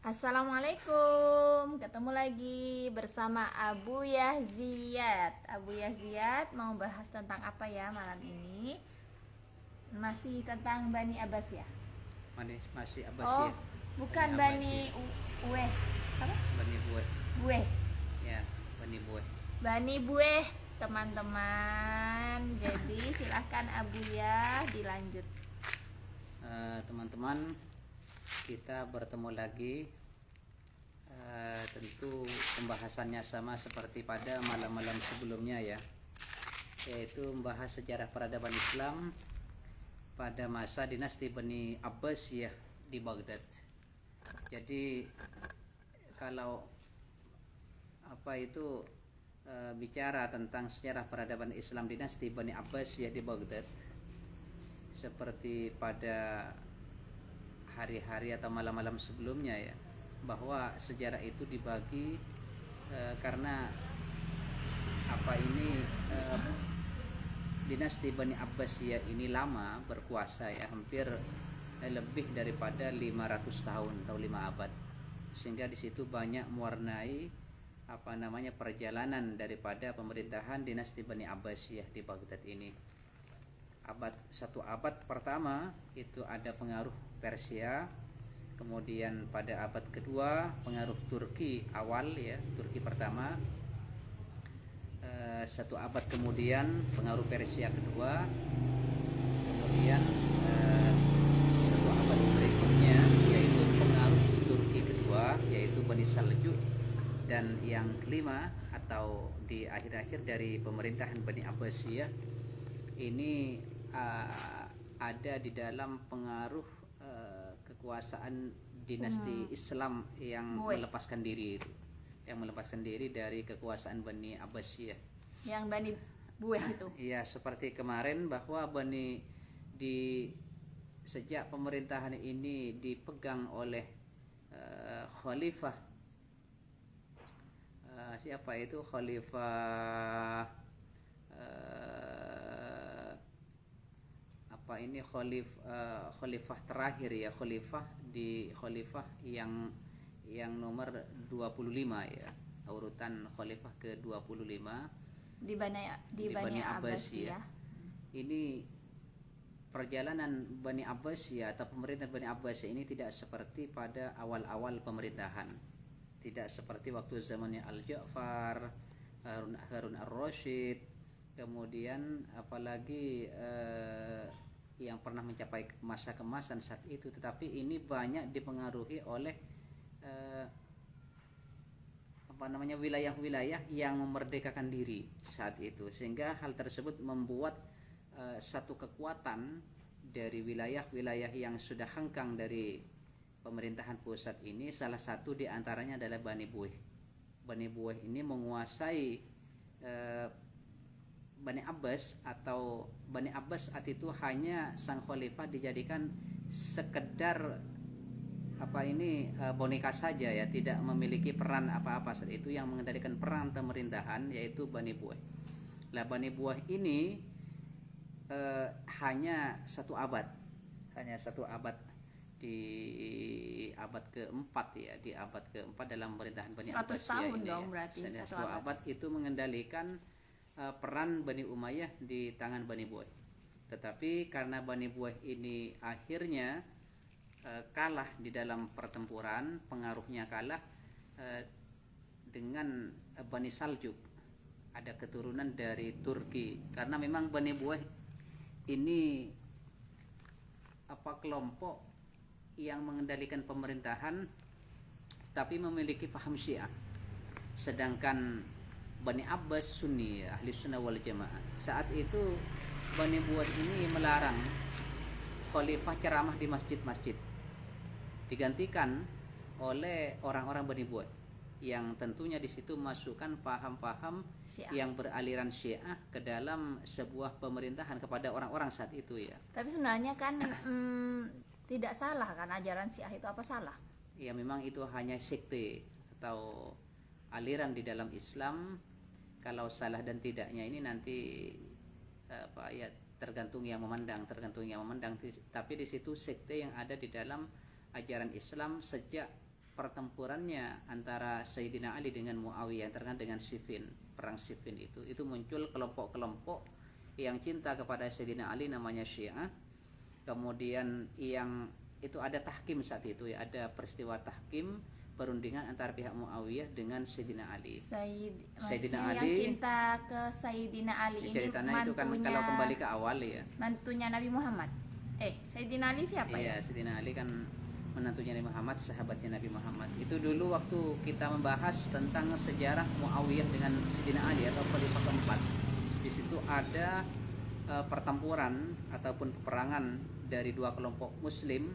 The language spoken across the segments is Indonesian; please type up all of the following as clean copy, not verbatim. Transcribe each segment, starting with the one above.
Assalamualaikum, ketemu lagi bersama Abu Yahziat. Abu Yahziat mau bahas tentang apa ya malam ini? Masih tentang Bani Abbas ya? Masih Oh, Abbasiyah. bukan Abbasiyah. Bani Uweh. Apa? Bani Bueh. Bueh. Ya, Bani Bueh. Bani Bueh, teman-teman. Jadi silahkan Abu Yah dilanjut. Teman-teman, kita bertemu lagi. Tentu pembahasannya sama seperti pada malam-malam sebelumnya ya, yaitu membahas sejarah peradaban Islam pada masa dinasti Bani Abbasiyah di Baghdad. Jadi kalau bicara tentang sejarah peradaban Islam dinasti Bani Abbasiyah di Baghdad, seperti pada hari-hari atau malam-malam sebelumnya ya, bahwa sejarah itu dibagi karena dinasti Bani Abbasiyah ini lama berkuasa ya, hampir lebih daripada 500 tahun atau 5 abad, sehingga di situ banyak mewarnai perjalanan daripada pemerintahan dinasti Bani Abbasiyah di Baghdad ini. Satu abad pertama itu ada pengaruh Persia, kemudian pada abad kedua pengaruh Turki awal ya, Turki pertama. Satu abad kemudian pengaruh Persia kedua, kemudian satu abad berikutnya yaitu pengaruh Turki kedua yaitu Bani Saljuk, dan yang kelima atau di akhir-akhir dari pemerintahan Bani Abbasiyah ini ada di dalam pengaruh kekuasaan dinasti Islam yang melepaskan diri dari kekuasaan Bani Abbasiyah. Yang Bani Bueh itu. Iya, seperti kemarin bahwa sejak pemerintahan ini dipegang oleh khalifah siapa itu khalifah khalifah terakhir ya, khalifah yang nomor 25 ya, urutan khalifah ke-25 Di Bani Abbasiyah. Ini perjalanan Bani Abbasiyah atau pemerintahan Bani Abbasiyah ini tidak seperti pada awal-awal pemerintahan. Tidak seperti waktu zamannya Al-Ja'far, Harun ar-Rasyid, kemudian apalagi yang pernah mencapai masa kemasan saat itu. Tetapi ini banyak dipengaruhi oleh wilayah-wilayah yang memerdekakan diri saat itu, sehingga hal tersebut membuat satu kekuatan dari wilayah-wilayah yang sudah hengkang dari pemerintahan pusat ini. Salah satu di antaranya adalah Bani Bueh. Bani Bueh ini menguasai Bani Abbas, atau Bani Abbas saat itu hanya sang khalifah dijadikan sekedar boneka saja ya, tidak memiliki peran apa-apa saat itu. Yang mengendalikan peran pemerintahan yaitu Bani Bueh. Lah Bani Bueh ini hanya satu abad di abad keempat ya, di abad keempat dalam pemerintahan Bani Abbasiyah ini dong, ya. berarti Satu abad itu mengendalikan peran Bani Umayyah di tangan Bani Bueh. Tetapi karena Bani Bueh ini akhirnya kalah di dalam pertempuran, pengaruhnya kalah dengan Bani Saljuk, ada keturunan dari Turki. Karena memang Bani Bueh ini kelompok yang mengendalikan pemerintahan tapi memiliki paham Syiah, sedangkan Bani Abbas Sunni, ahli sunnah wal jamaah. Saat itu Bani Bueh ini melarang khalifah ceramah di masjid-masjid, digantikan oleh orang-orang Bani Bueh yang tentunya di situ masukkan paham-paham yang beraliran Syiah ke dalam sebuah pemerintahan kepada orang-orang saat itu ya. Tapi sebenarnya kan tidak salah kan ajaran Syiah itu, apa salah? Ya memang itu hanya sekte atau aliran di dalam Islam. Kalau salah dan tidaknya ini nanti tergantung yang memandang. Tapi di situ sekte yang ada di dalam ajaran Islam sejak pertempurannya antara Sayyidina Ali dengan Muawiyah yang terkenal dengan Siffin, perang Siffin itu muncul kelompok-kelompok yang cinta kepada Sayyidina Ali namanya Syiah. Kemudian yang itu ada tahkim saat itu ya, ada peristiwa tahkim perundingan antara pihak Muawiyah dengan Sayyidina Ali. Sayyidina Maksudnya Ali yang cinta ke Sayyidina Ali ini ceritanya itu kan kalau kembali ke awal ya. mantunya Nabi Muhammad. Sayyidina Ali siapa Iya, ya? Sayyidina Ali kan menantunya Nabi Muhammad, sahabatnya Nabi Muhammad. Itu dulu waktu kita membahas tentang sejarah Muawiyah dengan Sayyidina Ali atau Khalifah keempat. Di situ ada pertempuran ataupun peperangan dari dua kelompok muslim,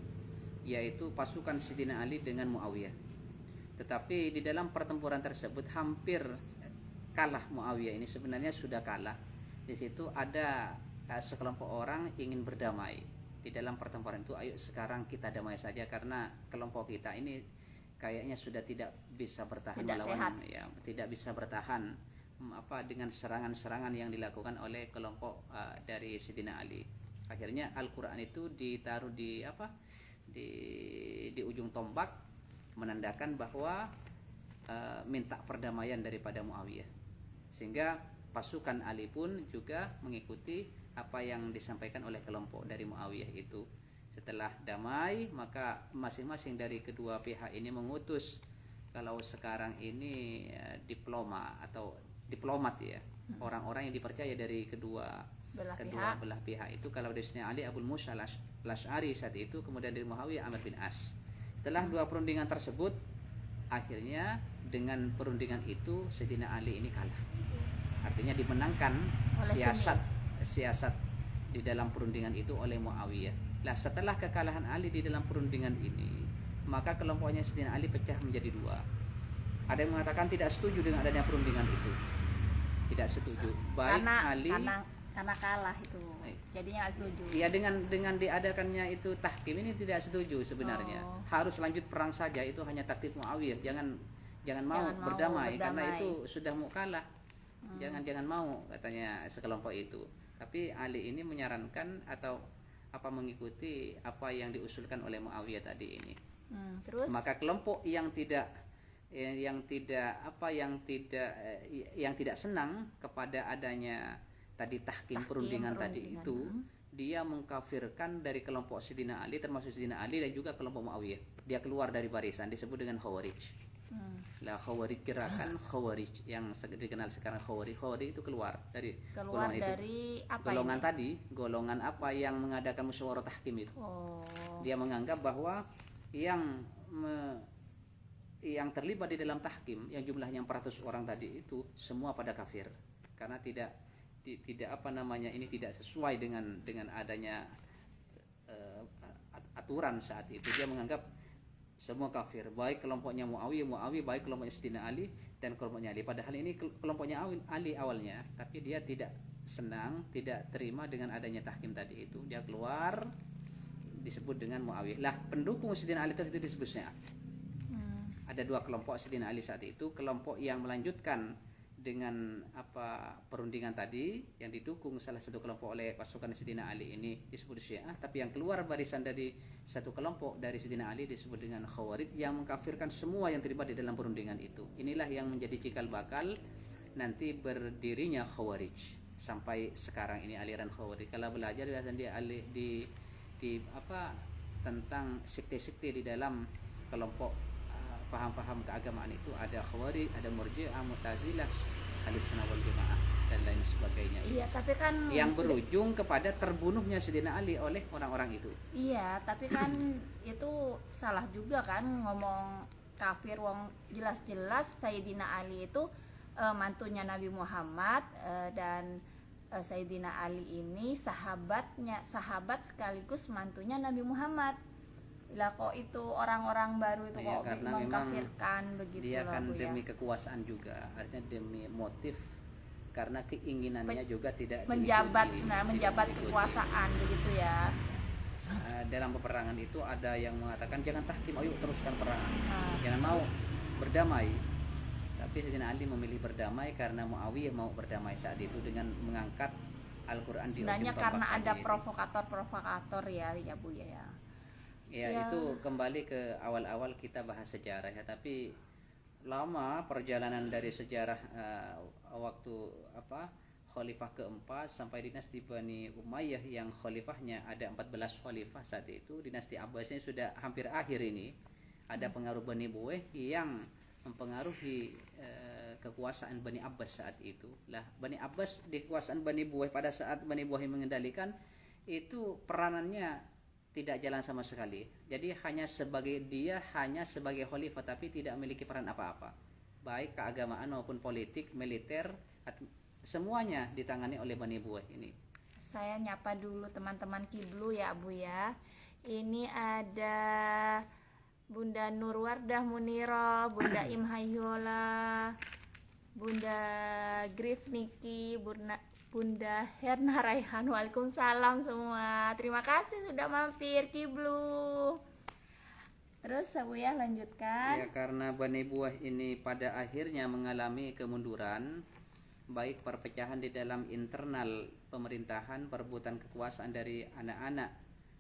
yaitu pasukan Sayyidina Ali dengan Muawiyah. Tetapi di dalam pertempuran tersebut hampir kalah Muawiyah ini, sebenarnya sudah kalah. Di situ ada sekelompok orang ingin berdamai. Di dalam pertempuran itu, ayo sekarang kita damai saja karena kelompok kita ini kayaknya sudah tidak bisa bertahan melawan, ya, tidak bisa bertahan dengan serangan-serangan yang dilakukan oleh kelompok dari Sayyidina Ali. Akhirnya Al-Qur'an itu ditaruh di ujung tombak, menandakan bahwa minta perdamaian daripada Muawiyah. Sehingga pasukan Ali pun juga mengikuti apa yang disampaikan oleh kelompok dari Muawiyah itu. Setelah damai, maka masing-masing dari kedua pihak ini mengutus, kalau sekarang ini diplomat ya, orang-orang yang dipercaya dari kedua belah pihak itu. Kalau dari Sayyidina Ali Abu Musa al-Asy'ari saat itu, kemudian dari Muawiyah Amr bin As. Setelah dua perundingan tersebut, akhirnya dengan perundingan itu Sayyidina Ali ini kalah. Artinya dimenangkan siasat di dalam perundingan itu oleh Muawiyah. Lah setelah kekalahan Ali di dalam perundingan ini, maka kelompoknya Sayyidina Ali pecah menjadi dua. Ada yang mengatakan tidak setuju dengan adanya perundingan itu, tidak setuju. Baik Ali karena kalah itu, jadinya nggak setuju. Ya, dengan diadakannya itu tahkim ini tidak setuju sebenarnya. Harus lanjut perang saja, itu hanya taktik Muawiyah. Jangan mau berdamai karena itu sudah mau kalah. Jangan mau, katanya sekelompok itu. Tapi Ali ini menyarankan atau mengikuti apa yang diusulkan oleh Muawiyah tadi ini. Terus maka kelompok yang tidak senang kepada adanya tadi tahkim perundingan tadi itu, dia mengkafirkan dari kelompok Sayyidina Ali, termasuk Sayyidina Ali dan juga kelompok Muawiyah. Dia keluar dari barisan, disebut dengan Khawarij. Khawarij, gerakan Khawarij yang dikenal sekarang Khawarij itu keluar dari golongan dari itu. Golongan apa yang mengadakan musyawarah tahkim itu. Dia menganggap bahwa yang terlibat di dalam tahkim yang jumlahnya 400 orang tadi itu semua pada kafir karena tidak ini tidak sesuai dengan adanya aturan saat itu. Dia menganggap semua kafir, baik kelompoknya Muawiyah, baik kelompoknya Sayyidina Ali dan kelompoknya Ali. Padahal ini kelompoknya Ali awalnya, tapi dia tidak senang, tidak terima dengan adanya tahkim tadi itu. Dia keluar, disebut dengan Muawiyah. Lah, pendukung Sayyidina Ali itu disebutnya. Ada dua kelompok Sayyidina Ali saat itu, kelompok yang melanjutkan dengan perundingan tadi yang didukung salah satu kelompok oleh pasukan Sayyidina Ali ini disebut Syiah, tapi yang keluar barisan dari satu kelompok dari Sayyidina Ali disebut dengan Khawarij yang mengkafirkan semua yang terlibat di dalam perundingan itu. Inilah yang menjadi cikal bakal nanti berdirinya Khawarij sampai sekarang ini, aliran Khawarij. Kalau belajar biasanya tentang sekte-sekte di dalam kelompok paham-paham keagamaan itu, ada Khawarij, ada Murji'ah, Mu'tazilah, Ahlussunnah wal Jamaah dan lain sebagainya. Iya, tapi kan yang berujung kepada terbunuhnya Sayyidina Ali oleh orang-orang itu. Iya, tapi kan itu salah juga kan ngomong kafir, wong jelas-jelas Sayyidina Ali itu mantunya Nabi Muhammad, dan Sayyidina Ali ini sahabat sekaligus mantunya Nabi Muhammad. Lah kok itu orang-orang baru itu kok mengkafirkan begitu. Dia kan demi kekuasaan juga, artinya demi motif, karena keinginannya juga tidak menjabat kekuasaan begitu ya. Dalam peperangan itu ada yang mengatakan jangan tahkim, ayo teruskan perangan, jangan mau berdamai. Tapi Sayyidina Ali memilih berdamai karena Muawiyah mau berdamai saat itu dengan mengangkat Al-Quran di ujung tombak. Sebenarnya karena ada provokator ya Bu ya. Ya, Ya. itu kembali ke awal-awal kita bahas sejarah ya, tapi lama perjalanan dari sejarah waktu apa Khalifah keempat sampai dinasti Bani Umayyah yang khalifahnya ada 14 khalifah saat itu. Dinasti Abbasiyah sudah hampir akhir ini. Ada pengaruh Bani Buweh yang mempengaruhi kekuasaan Bani Abbas saat itu. Lah, Bani Abbas di kekuasaan Bani Buweh pada saat Bani Buweh mengendalikan itu peranannya tidak jalan sama sekali. Jadi hanya sebagai khalifah tapi tidak memiliki peran apa-apa. Baik keagamaan maupun politik, militer, semuanya ditangani oleh Bani Buweh ini. Saya nyapa dulu teman-teman Kiblu ya Bu ya. Ini ada Bunda Nurwardah Muniro, Bunda Imhayola, Bunda Grif Niki, Bunda Herna Raihan. Waalaikumsalam semua. Terima kasih sudah mampir Kiblu. Terus Bu ya lanjutkan. Ya, karena Bani Buweh ini pada akhirnya mengalami kemunduran, baik perpecahan di dalam internal pemerintahan, perebutan kekuasaan dari anak-anak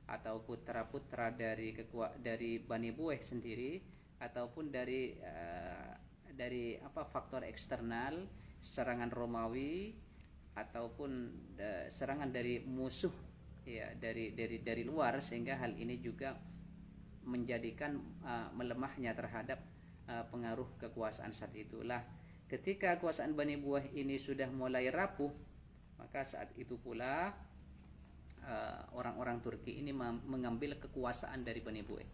atau putra-putra dari Bani Buweh sendiri, ataupun dari faktor eksternal, serangan Romawi ataupun serangan dari musuh ya, dari luar, sehingga hal ini juga menjadikan melemahnya terhadap pengaruh kekuasaan saat itulah. Ketika kekuasaan Bani Buweh ini sudah mulai rapuh, maka saat itu pula orang-orang Turki ini mengambil kekuasaan dari Bani Buweh.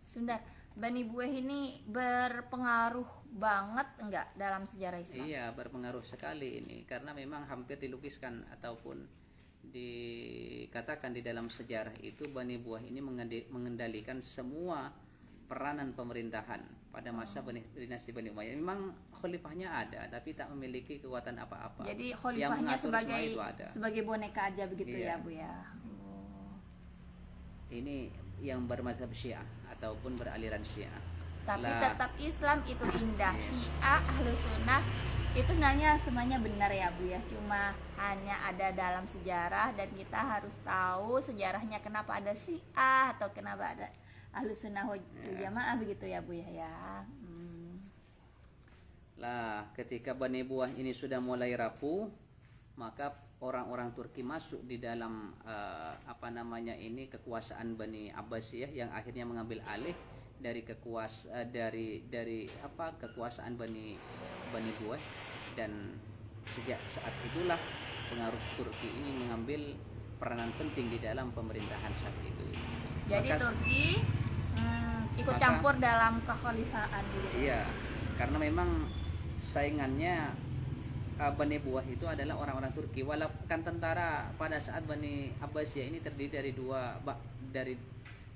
Sebentar, Bani Buweh ini berpengaruh banget enggak dalam sejarah Islam? Iya, berpengaruh sekali ini, karena memang hampir dilukiskan ataupun dikatakan di dalam sejarah itu Bani Buweh ini mengendalikan semua peranan pemerintahan pada masa dinasti Bani Umayyah. Memang khalifahnya ada tapi tak memiliki kekuatan apa-apa. Jadi khalifahnya sebagai boneka aja begitu Iya. ya Bu ya. Oh. Ini yang bermadzhab Syiah ataupun beraliran Syiah. Tapi Lah, tetap Islam itu indah. Syiah, Ahlus Sunnah itu sebenarnya semuanya benar ya Bu ya. Cuma hanya ada dalam sejarah dan kita harus tahu sejarahnya kenapa ada Syiah atau kenapa ada Ahlus Sunnah wal Jamaah begitu ya Bu ya. Lah, ketika Bani Buweh ini sudah mulai rapuh, maka orang-orang Turki masuk di dalam kekuasaan Bani Abbasiyah yang akhirnya mengambil alih dari kekuasaan Bani Buweh, dan sejak saat itulah pengaruh Turki ini mengambil peranan penting di dalam pemerintahan saat itu. Jadi Turki ikut campur dalam kekhalifahan gitu. Iya, karena memang saingannya Bani Buweh itu adalah orang-orang Turki. Walaupun kan tentara pada saat Bani Abbasiyah ini terdiri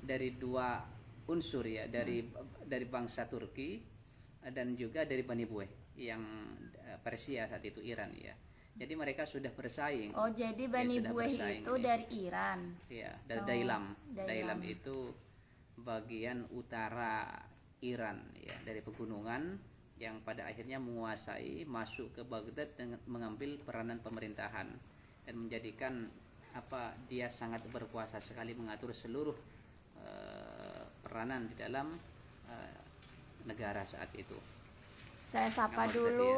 dari dua unsur ya, dari bangsa Turki dan juga dari Bani Buweh yang Persia saat itu, Iran ya. Jadi mereka sudah bersaing. Oh, jadi Bani Buweh itu dari Iran. Iya, dari Dailam itu bagian utara Iran ya, dari pegunungan yang pada akhirnya menguasai, masuk ke Baghdad dengan mengambil peranan pemerintahan dan menjadikan dia sangat berkuasa sekali mengatur seluruh peranan di dalam negara saat itu. Saya sapa Nama dulu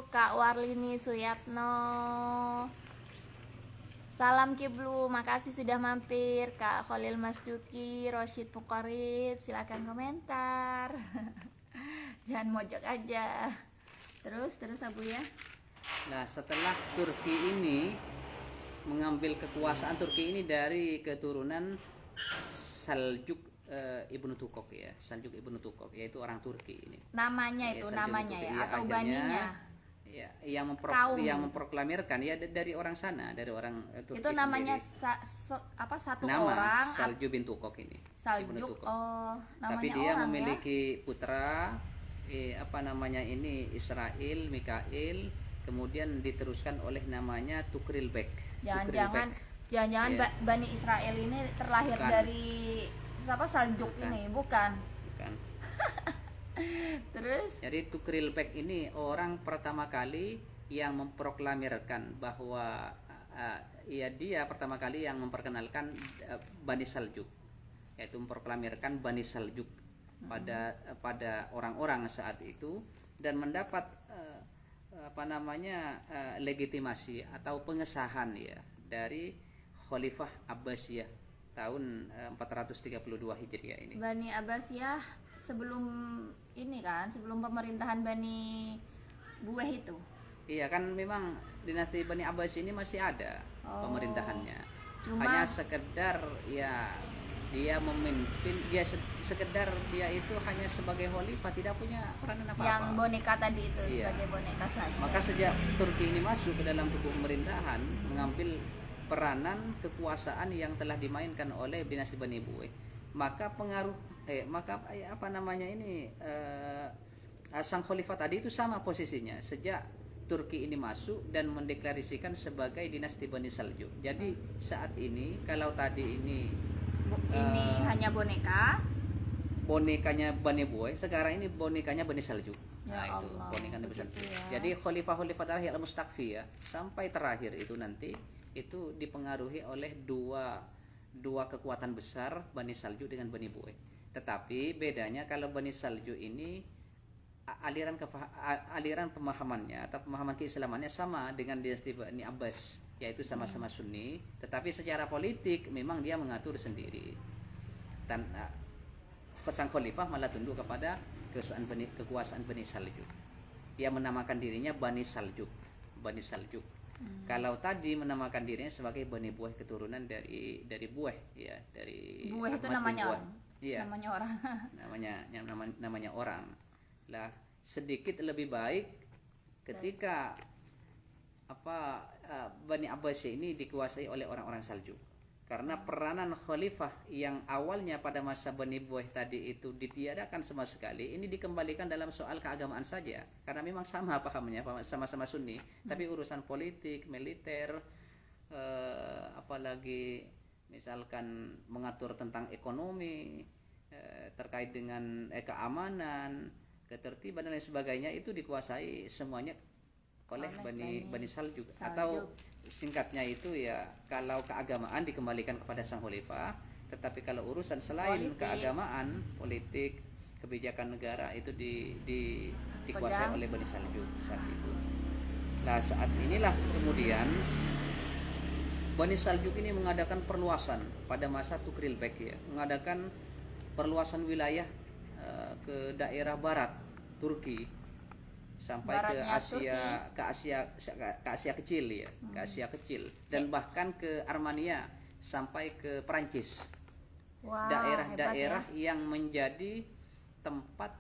Kak Warlini Suyatno. Salam Kiblu, makasih sudah mampir. Kak Khalil Masduki, Rosyid Mukarib, silakan komentar. Jangan mojok aja. Terus Abu ya. Nah, setelah Turki ini mengambil kekuasaan, Turki ini dari keturunan Saljuk Ibnu Tukok ya, Saljuk Ibnu Tukok, yaitu orang Turki ini. Namanya Ya, itu Saljuk namanya Ibnu ya, Tukok. atau Akhirnya, baninya. Ya, yang Kaum. memproklamirkan ya dari orang sana, dari orang Turki Itu namanya sendiri. satu Nama orang. Salju bin Tukok ini. Ibnu Saljuk. Tukok. Oh, namanya Tapi dia orang memiliki putra Israel, Mikail, kemudian diteruskan oleh namanya Tukrilbek. ya. Jangan-jangan Iya. Bani Israel ini terlahir Bukan. dari Saljuk Bukan. ini, bukan. Bukan. Terus Jadi Tukrilbek ini orang pertama kali yang memproklamirkan bahwa dia pertama kali yang memperkenalkan Bani Saljuk. yaitu memproklamirkan Bani Saljuk pada orang-orang saat itu, dan mendapat legitimasi atau pengesahan ya dari Khalifah Abbasiyah tahun 432 Hijriah ini. Bani Abbasiyah sebelum ini kan, sebelum pemerintahan Bani Buweh itu. Iya kan, memang dinasti Bani Abbas ini masih ada pemerintahannya. Cuma Hanya sekedar ya dia memimpin, dia sekedar dia itu hanya sebagai khalifah, tidak punya peranan apa-apa. yang boneka tadi itu Iya. sebagai boneka saja. Maka sejak Turki ini masuk ke dalam tubuh pemerintahan, mengambil peranan kekuasaan yang telah dimainkan oleh dinasti Bani Buweh, maka sang khalifah tadi itu sama posisinya sejak Turki ini masuk dan mendeklarasikan sebagai dinasti Bani Saljuk. Jadi saat ini kalau tadi ini Hanya boneka. bonekanya Bani Buweh, sekarang ini bonekanya Bani Saljuk. Ya Nah, itu Allah, bonekanya Bani Saljuk. begitu ya. Jadi khalifah-khalifah terakhir al-Mustakfi ya, sampai terakhir itu nanti itu dipengaruhi oleh dua kekuatan besar, Bani Saljuk dengan Bani Buweh. Tetapi bedanya kalau Bani Saljuk ini aliran pemahamannya atau pemahaman keislamannya sama dengan dinasti Bani Abbas, yaitu sama-sama Sunni, tetapi secara politik memang dia mengatur sendiri. Dan sang khalifah malah tunduk kepada kekuasaan Bani Saljuk. Dia menamakan dirinya Bani Saljuk. Kalau tadi menamakan dirinya sebagai Bani Buweh, keturunan dari Buweh ya, dari Buweh itu Ahmad bin namanya Buweh. orang. Iya. Namanya orang. namanya orang. Lah sedikit lebih baik ketika Bani Abbas ini dikuasai oleh orang-orang Saljuk. Karena peranan khalifah yang awalnya pada masa Bani Buweh tadi itu ditiadakan sama sekali, ini dikembalikan dalam soal keagamaan saja. Karena memang sama pahamnya, sama-sama Sunni, tapi urusan politik, militer, apalagi misalkan mengatur tentang ekonomi, terkait dengan keamanan, ketertiban dan lain sebagainya, itu dikuasai semuanya oleh Bani Saljuk. Atau singkatnya itu ya, kalau keagamaan dikembalikan kepada sang khalifah, tetapi kalau urusan selain keagamaan, politik, kebijakan negara itu dikuasai oleh Bani Saljuk saat itu. Nah saat inilah kemudian Bani Saljuk ini mengadakan perluasan pada masa Tugril Bek ya, mengadakan perluasan wilayah ke daerah barat Turki, sampai ke Asia kecil ya, ke Asia kecil, dan bahkan ke Armenia sampai ke Perancis. Wah, daerah-daerah yang menjadi tempat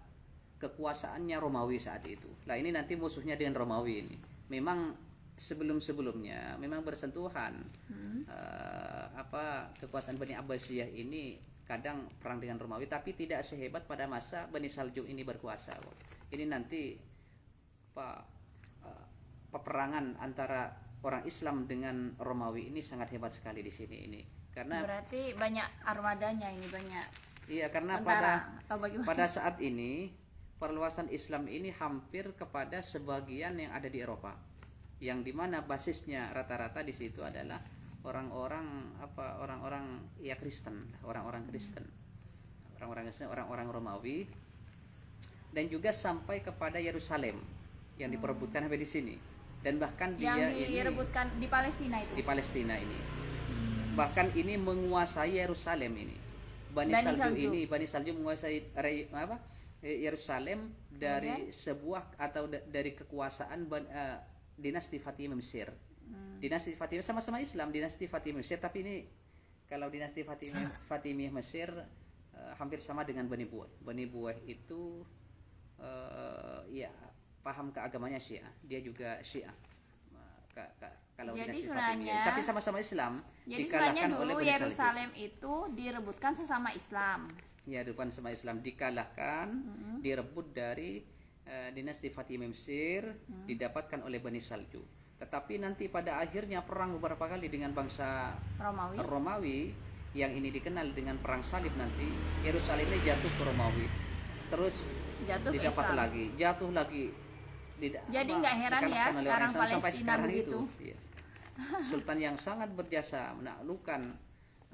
kekuasaannya Romawi saat itu. Nah ini nanti musuhnya dengan Romawi ini. Memang sebelum-sebelumnya memang bersentuhan kekuasaan Bani Abbasiyah ini kadang perang dengan Romawi, tapi tidak sehebat pada masa Bani Saljuk ini berkuasa. Ini nanti peperangan antara orang Islam dengan Romawi ini sangat hebat sekali di sini ini, karena berarti banyak armadanya ini, banyak. Iya, karena pada saat ini perluasan Islam ini hampir kepada sebagian yang ada di Eropa, yang dimana basisnya rata-rata di situ adalah orang-orang Kristen, orang-orang Romawi, dan juga sampai kepada Yerusalem yang diperebutkan sampai di sini, dan bahkan yang direbutkan di Palestina itu. Di Palestina ini, bahkan ini menguasai Yerusalem ini. Bani Saljuk menguasai Yerusalem dari sebuah atau dari kekuasaan dinasti Fatimiyah Mesir. Dinasti Fatimiyah sama-sama Islam, dinasti Fatimiyah Mesir, tapi ini kalau dinasti Fatimiyah Mesir hampir sama dengan Bani Buweh. Bani Buweh itu paham keagamanya Syiah, dia juga Syiah. Kalau jadi dinasti Fatimiyah, tapi sama-sama Islam. Jadi sebenarnya dulu Yerusalem itu direbutkan sesama Islam. Ya, direbutkan sama Islam, dikalahkan, direbut dari dinasti Fatimiyah Mesir, didapatkan oleh Bani Saljuk. Tetapi nanti pada akhirnya perang beberapa kali dengan bangsa Romawi yang ini dikenal dengan perang salib, nanti Yerusalemnya jatuh ke Romawi, terus didapat jatuh lagi. Jadi nggak heran ya sekarang Palestina begitu. Sultan yang sangat berjasa menaklukkan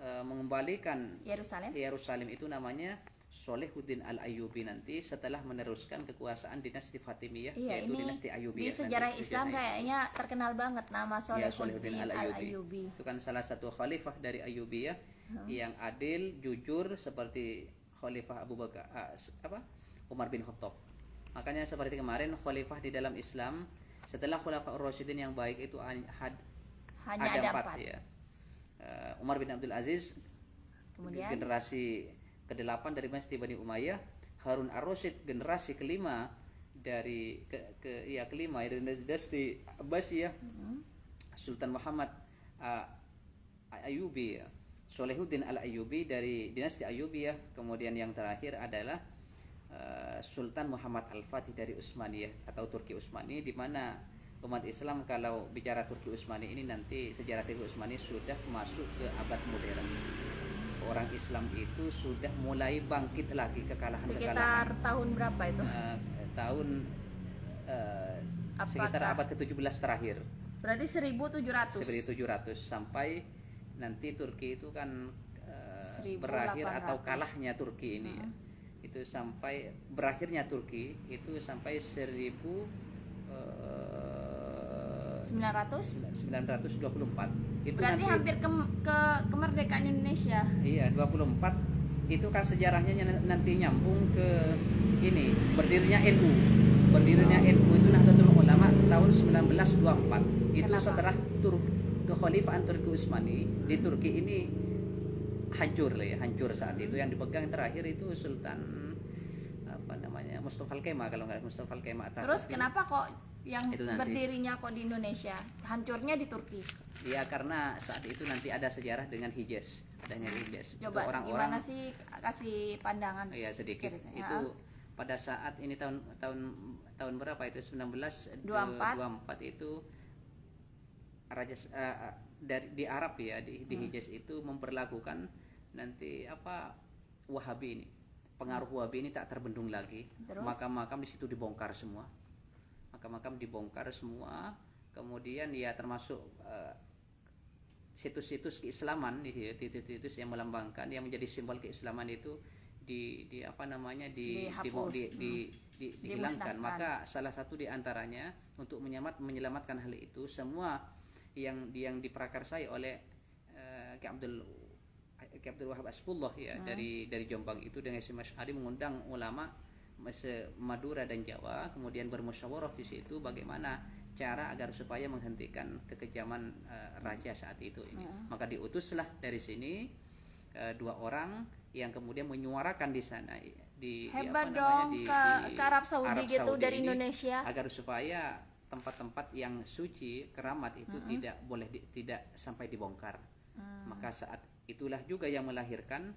mengembalikan Yerusalem. Yerusalem itu namanya Sholahuddin Al-Ayyubi nanti setelah meneruskan kekuasaan dinasti Fatimiyah, Iya, yaitu ini dinasti di Ayyubiyah. sejarah nanti Islam sejarah kayaknya terkenal banget nama ya, Sholahuddin Sholahuddin Al-Ayyubi. Itu kan salah satu khalifah dari Ayyubiyah yang adil, jujur seperti khalifah Abu Bakar Umar bin Khattab. Makanya seperti kemarin khalifah di dalam Islam setelah Khulafaur Rasyidin yang baik itu Hanya ada ada 4. ya. Umar bin Abdul Aziz, Kemudian generasi ke-8 dari dinasti Bani Umayyah, Harun Ar-Rasyid generasi kelima dari kelima dari dinasti Abbasiyah, Sultan Muhammad Ayyubi ya. Sholahuddin Al-Ayyubi dari dinasti Ayyubiyah, kemudian yang terakhir adalah Sultan Muhammad Al-Fatih dari Utsmaniyah atau Turki Utsmani, di mana umat Islam kalau bicara Turki Utsmani ini nanti sejarah Turki Utsmani sudah masuk ke abad modern. Orang Islam itu sudah mulai bangkit lagi sekitar tahun berapa itu? Tahun sekitar abad ke-17 terakhir. Berarti 1700 sampai nanti Turki itu kan berakhir atau kalahnya Turki ini ya. Itu sampai berakhirnya Turki itu sampai 1924. Itu berarti nanti, hampir ke kemerdekaan Indonesia. Iya, 24 itu kan sejarahnya nanti nyambung ke ini berdirinya NU. Berdirinya NU itu Nahdlatul Ulama tahun 1924. Itu Kenapa? setelah kekhalifahan Turki Utsmani di Turki ini hancur saat itu. Yang dipegang terakhir itu Sultan Mustafa Al-Kemal, kalau nggak Mustafa Al-Kemal. Terus kenapa kok yang nanti berdirinya kok di Indonesia, hancurnya di Turki? Ya karena saat itu nanti ada sejarah dengan Hijaz, adanya Hijaz. Coba itu orang-orang, gimana sih, kasih pandangan? Ya sedikit. Ya. Itu pada saat ini tahun berapa itu 1924 itu raja di Arab ya di Hijaz itu memperlakukan nanti Wahabi ini. Pengaruh Wahabi ini tak terbendung lagi. Terus? Makam-makam di situ dibongkar semua. Kemudian ya termasuk situs-situs keislaman, situs-situs yang melambangkan, yang menjadi simbol keislaman itu dihilangkan. Maka salah satu di antaranya untuk menyelamatkan hal itu semua yang diprakarsai oleh Ki Abdul Wahab Asbullah ya, dari Jombang itu dengan Syekh Masy'ari mengundang ulama Madura dan Jawa, kemudian bermusyawarah di situ bagaimana cara agar supaya menghentikan kekejaman raja saat itu ini. Maka diutuslah dari sini 2 orang yang kemudian menyuarakan di sana Hebat dong, ke Arab Saudi gitu dari ini, Indonesia, agar supaya tempat-tempat yang suci keramat itu tidak sampai dibongkar. Maka saat itulah juga yang melahirkan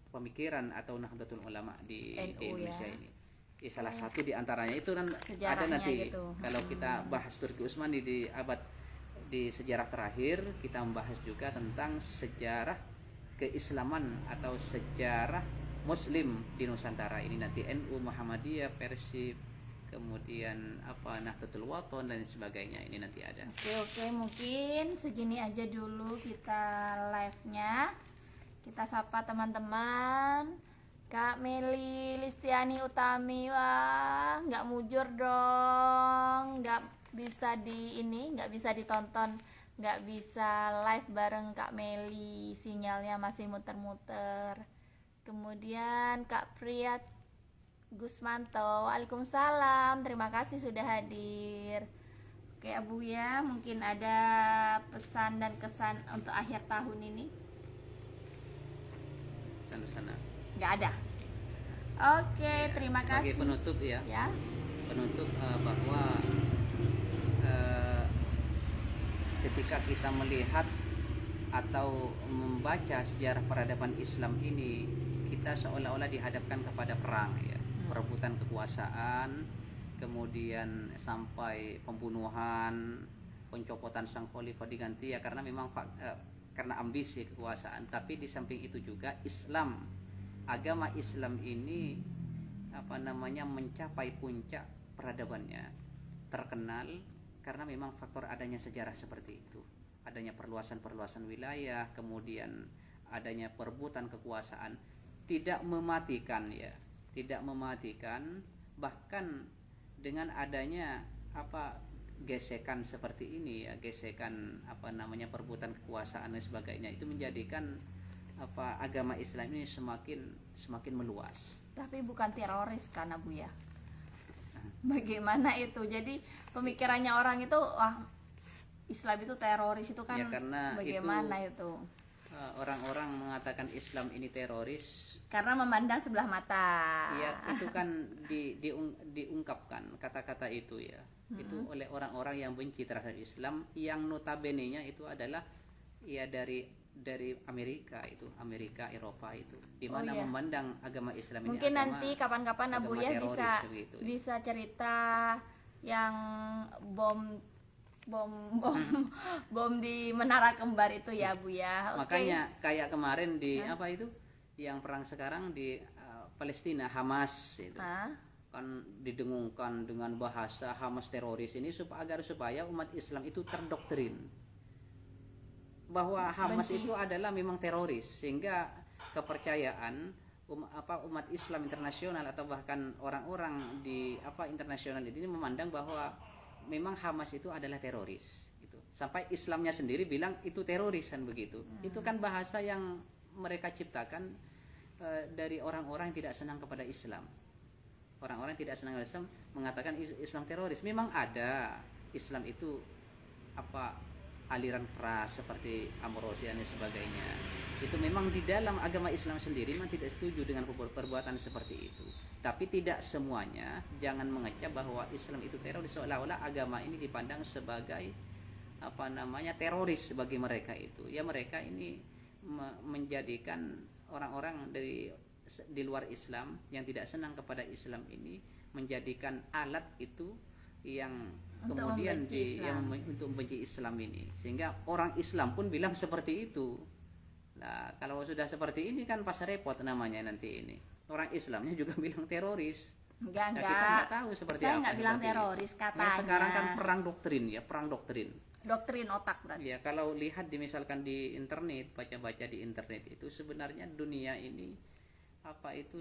pemikiran atau Nahdlatul Ulama di Indonesia ini. Salah satu di antaranya itu kan ada nanti gitu. Kalau kita bahas Turki Utsmani di sejarah terakhir, kita membahas juga tentang sejarah keislaman atau sejarah Muslim di Nusantara ini nanti NU, Muhammadiyah, Persib, kemudian Nahdlatul Wathon dan sebagainya ini nanti ada. Oke, mungkin segini aja dulu kita live-nya. Kita sapa teman-teman. Kak Meli Listiani Utami, wah nggak mujur dong, nggak bisa ditonton, nggak bisa live bareng Kak Meli, sinyalnya masih muter-muter. Kemudian Kak Priyat Gusmanto, waalaikumsalam, terima kasih sudah hadir. Oke Abu ya, mungkin ada pesan dan kesan untuk akhir tahun ini? Sana. Nggak ada. Oke, terima kasih. Sebagai penutup ya. Penutup bahwa ketika kita melihat atau membaca sejarah peradaban Islam ini, kita seolah-olah dihadapkan kepada perang ya, perebutan kekuasaan, kemudian sampai pembunuhan, pencopotan sang khalifah diganti ya karena memang karena ambisi kekuasaan. Tapi di samping itu juga agama Islam ini mencapai puncak peradabannya, terkenal karena memang faktor adanya sejarah seperti itu, adanya perluasan wilayah, kemudian adanya perebutan kekuasaan tidak mematikan ya, tidak mematikan, bahkan dengan adanya gesekan seperti ini ya, gesekan perebutan kekuasaan dan sebagainya, itu menjadikan agama Islam ini semakin meluas. Tapi bukan teroris kan Abu ya? Bagaimana itu? Jadi pemikirannya orang itu wah Islam itu teroris itu kan Ya, karena bagaimana itu? Orang-orang mengatakan Islam ini teroris Karena memandang sebelah mata. ya, itu kan diungkapkan kata-kata itu ya. Itu oleh orang-orang yang benci terhadap Islam, yang notabene-nya itu adalah ya dari Amerika, itu Amerika, Eropa itu, di mana iya. memandang agama Islam ini Mungkin nanti kapan-kapan Abu agama ya teroris bisa begitu. bisa cerita yang bom di Menara Kembar itu ya Bu ya. Oke. Makanya kayak kemarin di itu yang perang sekarang di Palestina, Hamas itu Hah? kan didengungkan dengan bahasa Hamas teroris ini agar supaya umat Islam itu terdoktrin bahwa Hamas Benci. itu adalah memang teroris, sehingga kepercayaan umat Islam internasional atau bahkan orang-orang di internasional ini memandang bahwa memang Hamas itu adalah teroris gitu. Sampai Islamnya sendiri bilang itu terorisan begitu. Itu kan bahasa yang mereka ciptakan dari orang-orang yang tidak senang kepada Islam. Orang-orang yang tidak senang kepada Islam mengatakan Islam teroris. Memang ada Islam itu aliran keras seperti Amorosi dan sebagainya. Itu memang di dalam agama Islam sendiri memang tidak setuju dengan perbuatan seperti itu. Tapi tidak semuanya, jangan mengecap bahwa Islam itu teroris, seolah-olah agama ini dipandang sebagai teroris bagi mereka itu. Ya, mereka ini menjadikan orang-orang di luar Islam yang tidak senang kepada Islam ini menjadikan alat itu yang Untuk kemudian membenci untuk membenci Islam ini, sehingga orang Islam pun bilang seperti itu. Nah, kalau sudah seperti ini kan pas repot namanya nanti ini. Orang Islamnya juga bilang teroris. Enggak. Nah, kita nggak tahu seperti Saya apa. nggak bilang seperti teroris itu. katanya. Nah, sekarang kan perang doktrin ya, perang doktrin. Doktrin otak berarti. Ya, kalau lihat misalkan di internet, baca-baca di internet itu sebenarnya dunia ini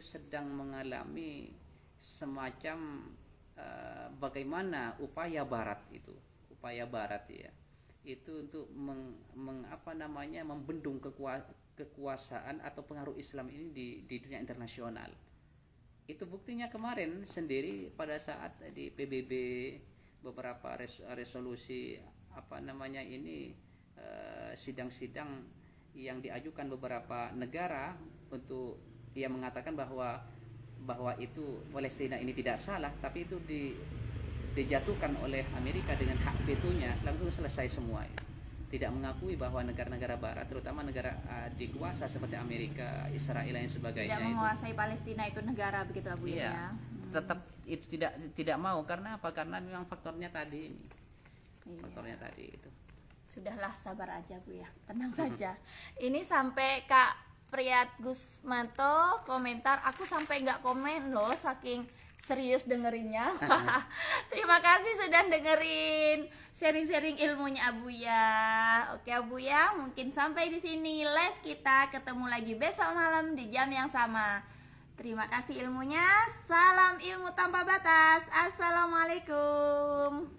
sedang mengalami semacam bagaimana upaya Barat ya itu untuk membendung kekuasaan atau pengaruh Islam ini di dunia internasional. Itu buktinya kemarin sendiri pada saat di PBB beberapa resolusi sidang-sidang yang diajukan beberapa negara untuk yang mengatakan bahwa itu Palestina ini tidak salah, tapi itu dijatuhkan oleh Amerika dengan hak vetonya, langsung selesai semua. Tidak mengakui bahwa negara-negara Barat, terutama negara dikuasa seperti Amerika, Israel dan sebagainya, Tidak menguasai Palestina itu negara begitu Abu iya, ya. tetap itu tidak mau. Karena apa? Karena memang faktornya tadi ini. Iya. Faktornya tadi itu. Sudahlah, sabar aja Bu ya, tenang saja. Ini sampai Kak Priyat Gusmanto komentar, aku sampai nggak komen loh saking serius dengerinnya. Terima kasih sudah dengerin sharing-sharing ilmunya Abu ya. Oke Abu ya, mungkin sampai di sini live kita, ketemu lagi besok malam di jam yang sama. Terima kasih ilmunya. Salam ilmu tanpa batas. Assalamualaikum.